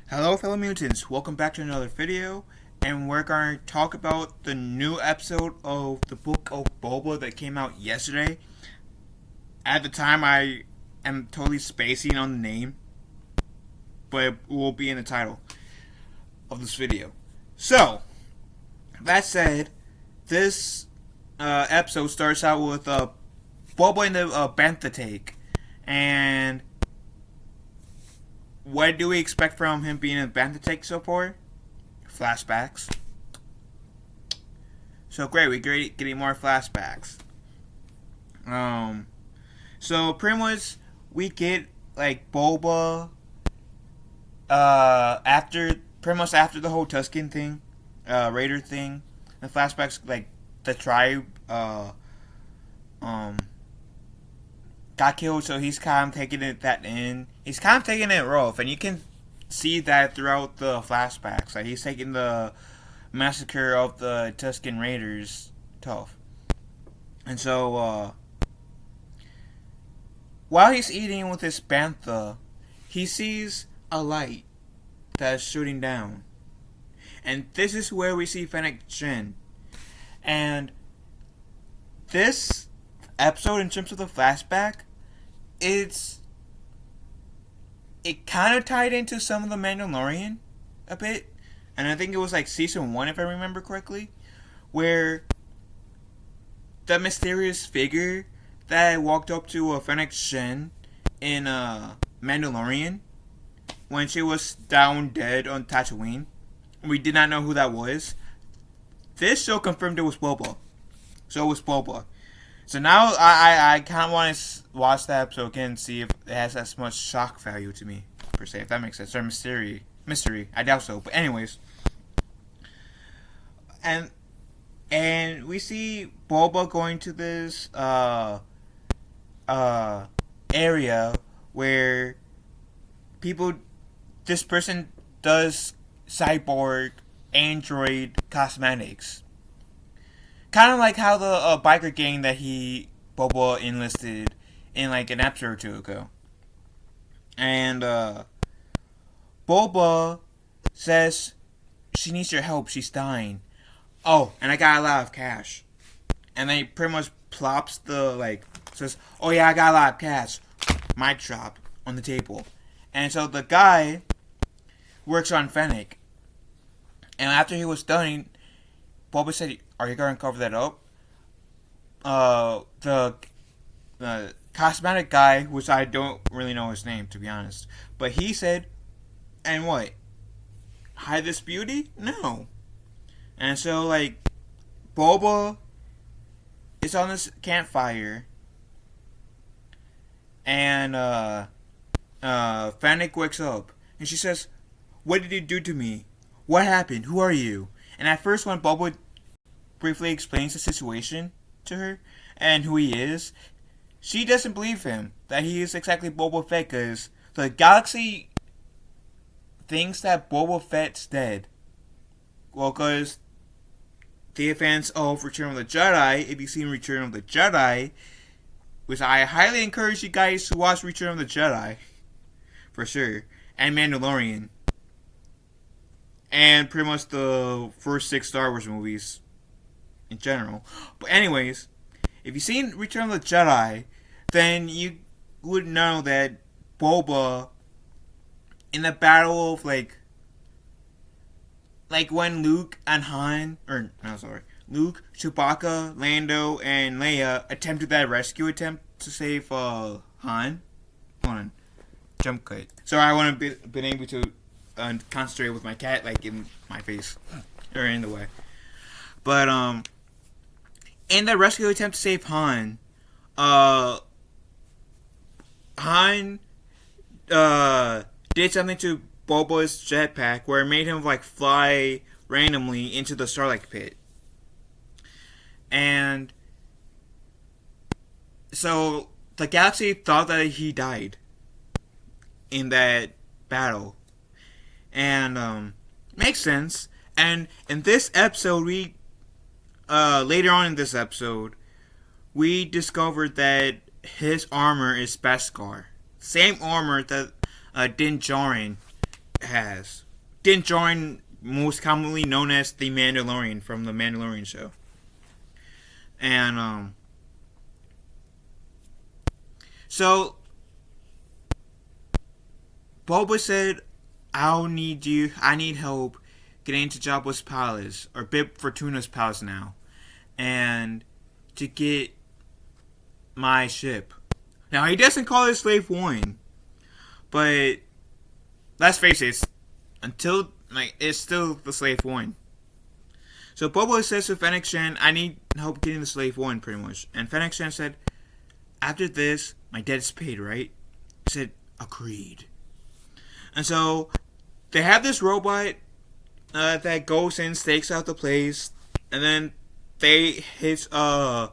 Hello fellow mutants, welcome back to another video, and we're going to talk about the new episode of the book of Boba that came out yesterday. At the time I am totally spacing on the name, but it will be in the title of this video. So, that said, this episode starts out with Boba in the bantha take, and what do we expect from him being in bantha take so far? Flashbacks. So great, we're getting more flashbacks. So pretty much we get like Boba after the whole Tusken thing, Raider thing, the flashbacks like the tribe got killed, so he's kind of taking that in. He's kind of taking it rough, and you can see that throughout the flashbacks. Like he's taking the massacre of the Tusken Raiders tough. And so, while he's eating with his bantha, he sees a light that's shooting down. And this is where we see Fennec Shin. And this episode, in terms of the flashback, it kind of tied into some of the Mandalorian a bit, and I think it was like season 1 if I remember correctly, where the mysterious figure that walked up to Fennec Shin in Mandalorian when she was down dead on Tatooine. We did not know who that was. This show confirmed it was Boba. So it was Boba. So now I kind of want to watch that episode again and see if it has as much shock value to me, per se, if that makes sense. Or mystery. I doubt so. But anyways. And we see Boba going to this area where this person does cyborg android cosmetics. Kind of like how the biker gang that Boba enlisted in like an episode or two ago. And Boba says she needs your help, she's dying. Oh, and I got a lot of cash. And then he pretty much plops says, oh yeah, I got a lot of cash. Mic drop on the table. And so the guy works on Fennec. And after he was done, Boba said, are you going to cover that up? The cosmetic guy, which I don't really know his name, to be honest, but he said, and what? Hide this beauty? No. And so, like, Boba is on this campfire, and Fennec wakes up, and she says, what did you do to me? What happened? Who are you? And at first, when Boba briefly explains the situation to her and who he is, she doesn't believe him that he is exactly Boba Fett, because the galaxy thinks that Boba Fett's dead. Well, because the fans of Return of the Jedi, if you've seen Return of the Jedi, which I highly encourage you guys to watch Return of the Jedi, for sure, and Mandalorian, and pretty much the first 6 Star Wars movies in general. But anyways, if you've seen Return of the Jedi, then you would know that Boba, in the battle of like when Luke and Luke, Chewbacca, Lando, and Leia attempted that rescue attempt to save Han. Hold on, jump cut. Sorry, I wouldn't have been able to concentrate with my cat like in my face or in the way. But in the rescue attempt to save Han, Han did something to Boba's jetpack where it made him like fly randomly into the Starlight Pit. And so the galaxy thought that he died in that battle. And makes sense. And in this episode, later on in this episode, we discovered that his armor is Beskar. Same armor that Din Djarin has. Din Djarin, most commonly known as the Mandalorian from the Mandalorian show. And so Boba said, I need help getting to Jabba's palace, or Bib Fortuna's palace now, and to get my ship. Now, he doesn't call it Slave 1, but let's face it, it's still the Slave 1. So Boba says to Fennec Shan, I need help getting the Slave 1, pretty much. And Fennec Shan said, after this, my debt is paid, right? He said, agreed. And so, they have this robot that goes in, stakes out the place, and then they hit a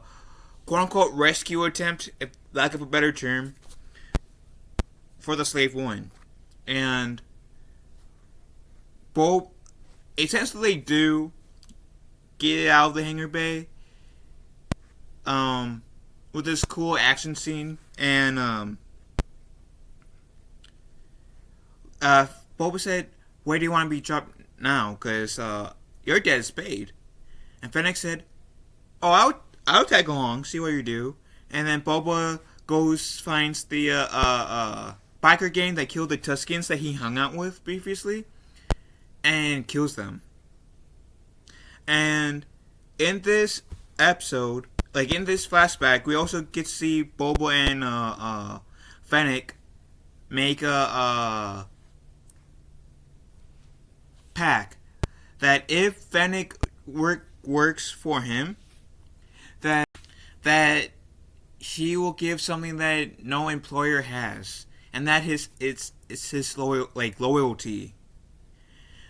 quote-unquote rescue attempt, if lack of a better term, for the Slave 1. And Bob, essentially do get it out of the hangar bay with this cool action scene. And Boba said, where do you want to be dropped now? Because your debt is paid. And Fennec said, oh, I'll tag along, see what you do. And then Boba finds the biker gang that killed the Tuskens that he hung out with previously, and kills them. And in this episode, like in this flashback, we also get to see Boba and Fennec make a pact that if Fennec works for him, that he will give something that no employer has, and that it's his loyalty.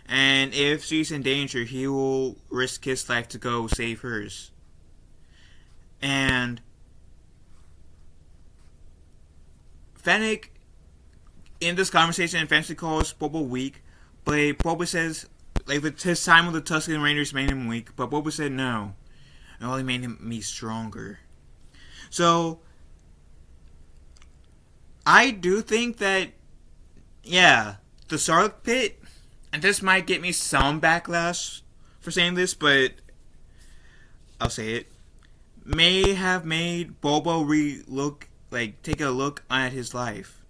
And if she's in danger, he will risk his life to go save hers. And Fennec, in this conversation, eventually calls Boba weak, but Boba says, his time with the Tusken Raiders made him weak, but Boba said no. It only made me stronger. So, I do think that, yeah, the Sarlacc pit, and this might get me some backlash for saying this, but I'll say it, may have made Boba take a look at his life.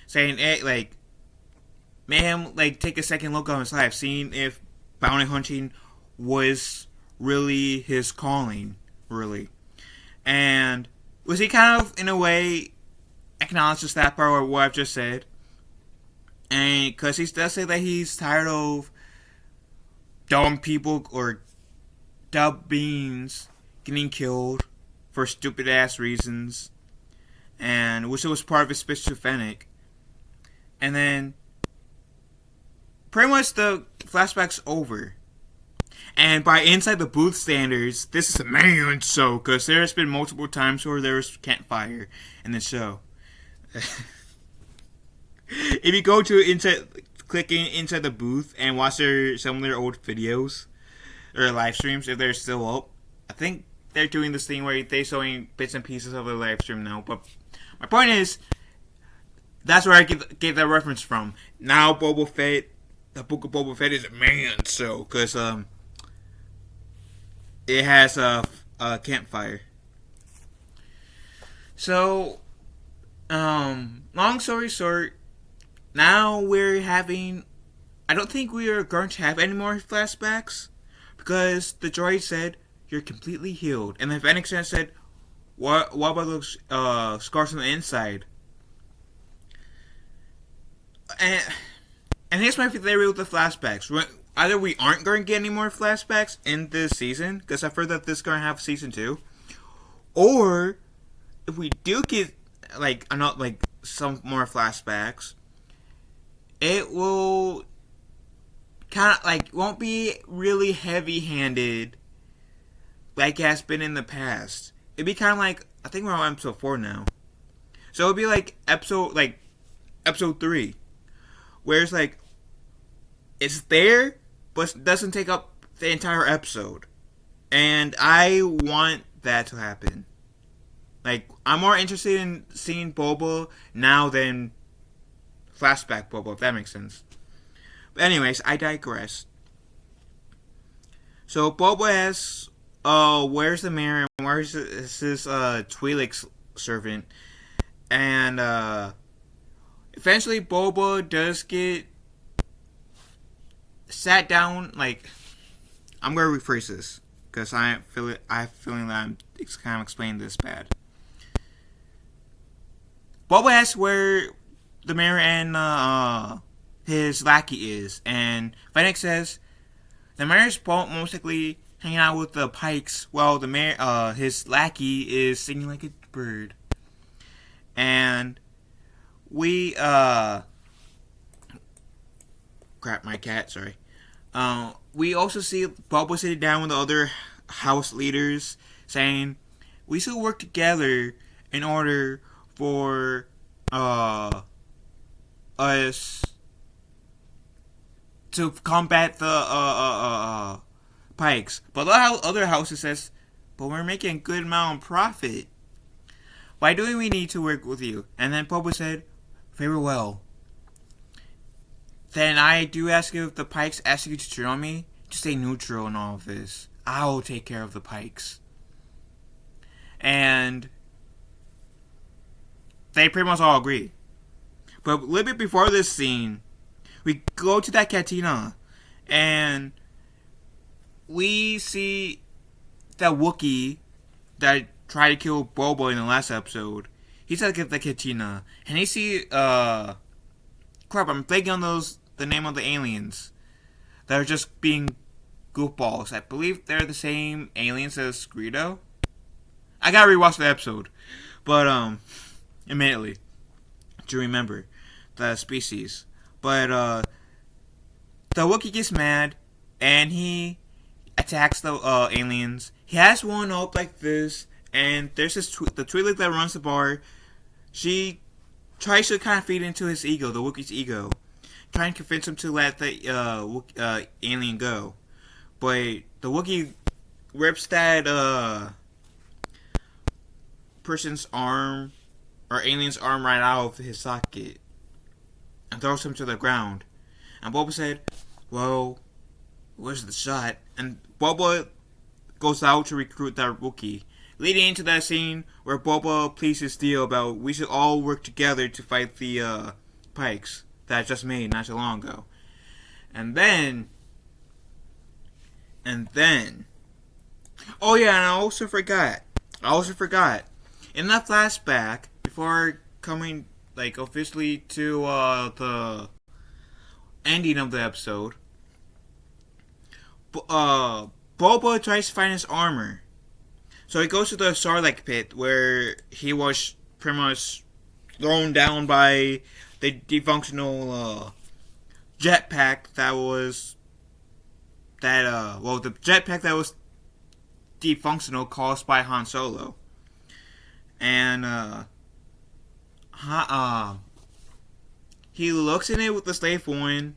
Saying, made him, take a second look on his life, seeing if bounty hunting was really his calling, really. And was he kind of, in a way, acknowledges that part of what I've just said? And because he does say that he's tired of dumb people or dumb beings getting killed for stupid ass reasons, and which was part of his speech to Fennec. And then pretty much the flashback's over. And by Inside the Booth standards, this is a man show, because there has been multiple times where there was campfire in the show. If you go to clicking Inside the Booth and watch some of their old videos or live streams, if they're still up, I think they're doing this thing where they're showing bits and pieces of the live stream now. But my point is, that's where I get that reference from. Now Boba Fett, the Book of Boba Fett is a man show, because it has a campfire. So, long story short, now we're having, I don't think we are going to have any more flashbacks, because the droid said, you're completely healed. And then Fennec said, what about those scars on the inside? And here's my theory with the flashbacks. Either we aren't going to get any more flashbacks in this season, because I've heard that this is going to have season 2, or if we do get some more flashbacks, it will kind of won't be really heavy-handed like it has been in the past. It'd be kind of I think we're on episode 4 now, so it'd be episode 3, where it's it's there, but it doesn't take up the entire episode. And I want that to happen. I'm more interested in seeing Boba now than flashback Boba, if that makes sense. But anyways, I digress. So Boba asks, where's the mayor and where's his Twi'lek servant? And eventually Boba does get sat down. Like, I'm gonna rephrase this because I have a feeling that I'm kind of explaining this bad. Boba asks where the mayor and his lackey is, and Fennec says the mayor's most likely hanging out with the Pikes, while the mayor, his lackey, is singing like a bird. And we crap, my cat. Sorry. We also see Boba sitting down with the other house leaders, saying we should work together in order for us to combat the Pikes. But the other houses says, but we're making a good amount of profit. Why do we need to work with you? And then Boba said, very well. Then I do ask you if the Pikes ask you to join me. Just stay neutral in all of this. I'll take care of the Pikes. And they pretty much all agree. But a little bit before this scene, we go to that cantina, and we see that Wookiee that tried to kill Boba in the last episode. He's at the cantina, and he see crap, I'm thinking on the name of the aliens that are just being goofballs. I believe they're the same aliens as Greedo. I gotta rewatch the episode, but immediately to remember the species. But the Wookiee gets mad and he attacks the aliens. He has one up like this, and there's this the Twi'lek that runs the bar. She tries to kind of feed into his ego, the Wookiee's ego, trying to convince him to let the alien go. But the Wookiee rips that person's arm or alien's arm right out of his socket and throws him to the ground. And Boba said, well, where's the shot? And Boba goes out to recruit that Wookiee, leading into that scene where Boba pleads his deal about we should all work together to fight the Pikes that I just made not so long ago. And then, oh yeah, and I also forgot. In that flashback, before coming like officially to the ending of the episode, Boba tries to find his armor. So he goes to the Sarlacc pit where he was pretty much thrown down by the dysfunctional jetpack that was the jetpack that was dysfunctional caused by Han Solo. And he looks in it with the slave one.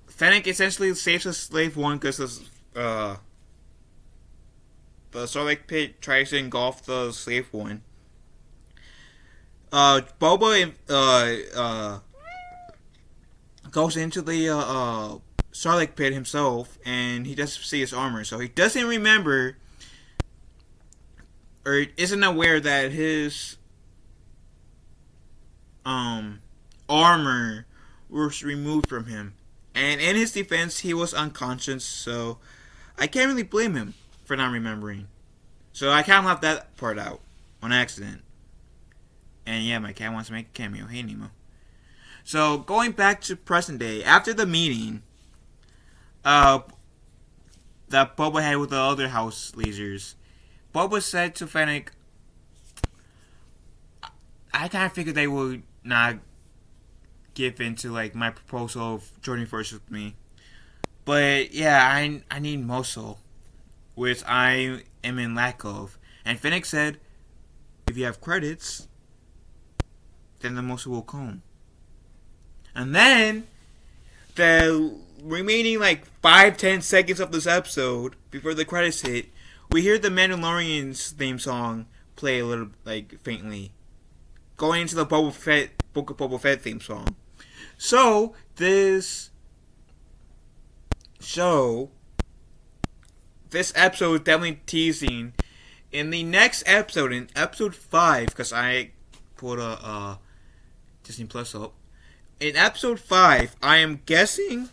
Fennec essentially saves the slave one because the Sarlacc pit tries to engulf the slave one. Boba goes into the Sarlacc pit himself, and he doesn't see his armor, so he doesn't remember or isn't aware that his armor was removed from him. And in his defense, he was unconscious, so I can't really blame him for not remembering. So I kind of left that part out on accident. And yeah, my cat wants to make a cameo. Hey, Nemo. So going back to present day, after the meeting that Boba had with the other house leaders, Boba said to Fennec, I kind of figured they would not give into like my proposal of joining forces with me. But yeah, I need muscle, which I am in lack of. And Fennec said, if you have credits, then the muscle will come. And then the remaining like 5-10 seconds of this episode before the credits hit, we hear the Mandalorian's theme song play a little like faintly, going into the Boba Fett Book of Boba Fett theme song. So show, this episode is definitely teasing in the next episode, in episode 5, because I put a Disney Plus up. In episode 5, I am guessing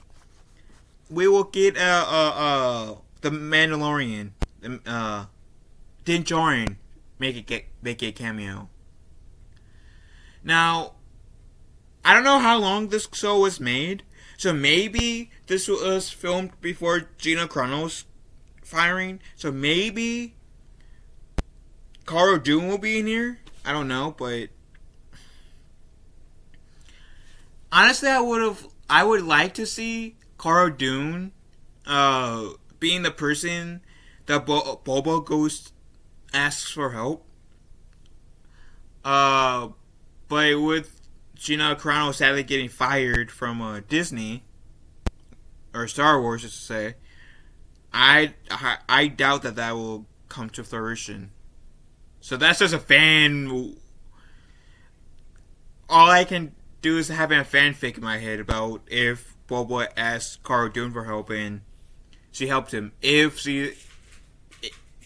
we will get the Mandalorian, Din Djarin make a cameo. Now, I don't know how long this show was made, so maybe this was filmed before Gina Carano's firing. So maybe Cara Dune will be in here. I don't know, but honestly, I would like to see Cara Dune being the person that Boba goes asks for help. But with Gina Carano sadly getting fired from Disney or Star Wars, just to say, I doubt that will come to fruition. So that's just a fan. All I can do is having a fanfic in my head about if Boba asked Cara Dune for help and she helped him. If she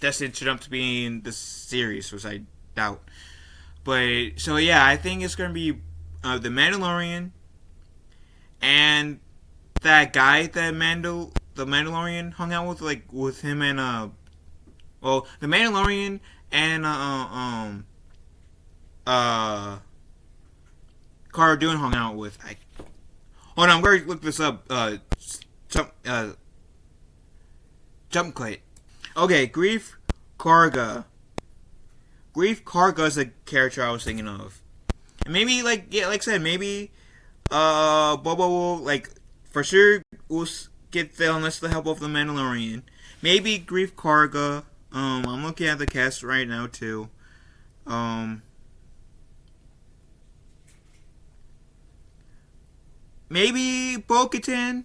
destined to jump to be in the series, which I doubt. But so yeah, I think it's gonna be the Mandalorian and that guy that the Mandalorian hung out with, like with him and the Mandalorian and Cara Dune hung out with. Hold on, I'm going to look this up. Jump cut. Okay, Grief Karga. Grief Karga is the character I was thinking of. And maybe, like I said, maybe Boba will, like, for sure will get the enlist the help of the Mandalorian. Maybe Grief Karga. I'm looking at the cast right now too. Maybe Bo-Katan.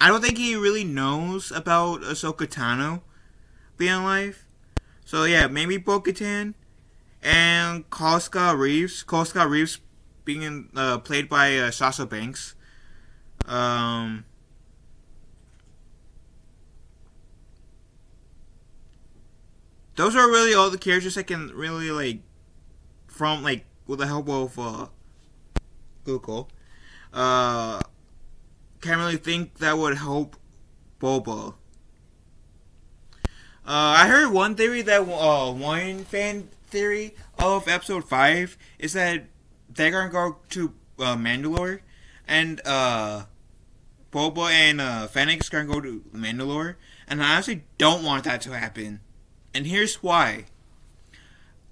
I don't think he really knows about Ahsoka Tano being alive. So yeah, maybe Bo-Katan and Koska Reeves. Koska Reeves being played by Sasha Banks. Those are really all the characters I can really like from like with the help of Google. Can't really think that would help Boba. I heard one theory that one fan theory of episode 5 is that they're gonna go to Mandalore and Boba and Fennec is gonna go to Mandalore, and I honestly don't want that to happen. And here's why.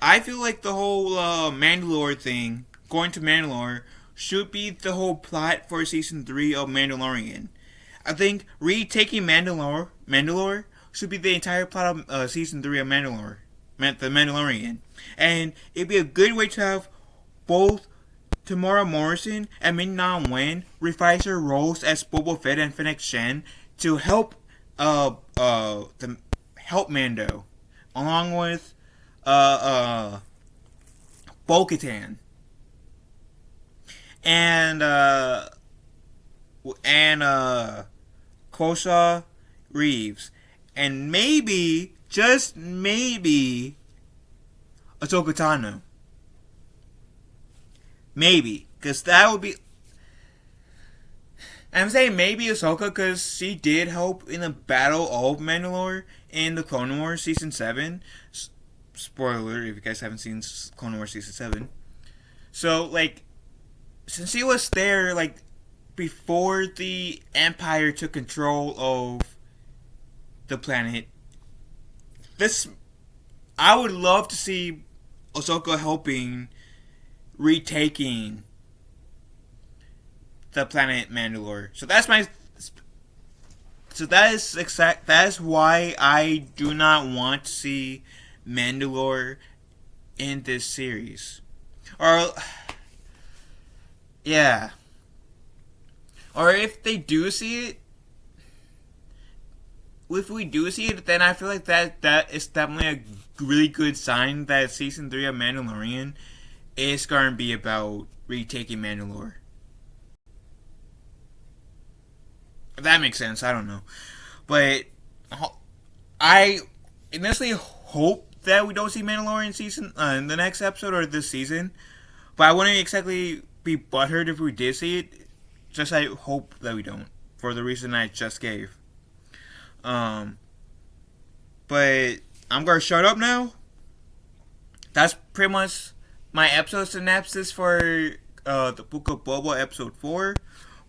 I feel like the whole Mandalore thing, going to Mandalore, should be the whole plot for season 3 of Mandalorian. I think retaking Mandalore should be the entire plot of season 3 of Mandalore, the Mandalorian. And it'd be a good way to have both Tamara Morrison and Ming-Na Wen reprise their roles as Boba Fett and Fennec Shen to help help Mando, along with Bo-Katan and Kosa Reeves, and maybe, just maybe, Ahsoka Tano. Maybe, because that would be. I'm saying maybe Ahsoka because she did help in the Battle of Mandalore in the Clone Wars Season 7. Spoiler alert if you guys haven't seen Clone Wars Season 7. So, like, since she was there, like, before the Empire took control of the planet, I would love to see Ahsoka helping retaking the planet Mandalore. So that is why I do not want to see Mandalore in this series. Or yeah. Or if they do see it, if we do see it, then I feel like that is definitely a really good sign that season 3 of Mandalorian is going to be about retaking Mandalore. If that makes sense, I don't know. But I initially hope that we don't see Mandalorian season in the next episode or this season. But I wouldn't exactly be butthurt if we did see it. Just I hope that we don't, for the reason I just gave. But I'm gonna shut up now. That's pretty much my episode synopsis for the Book of Boba episode 4.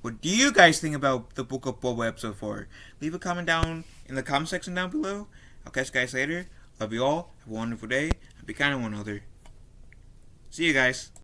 What do you guys think about the Book of Boba episode 4? Leave a comment down in the comment section down below. I'll catch you guys later. Love you all. Have a wonderful day. And be kind to one another. See you guys.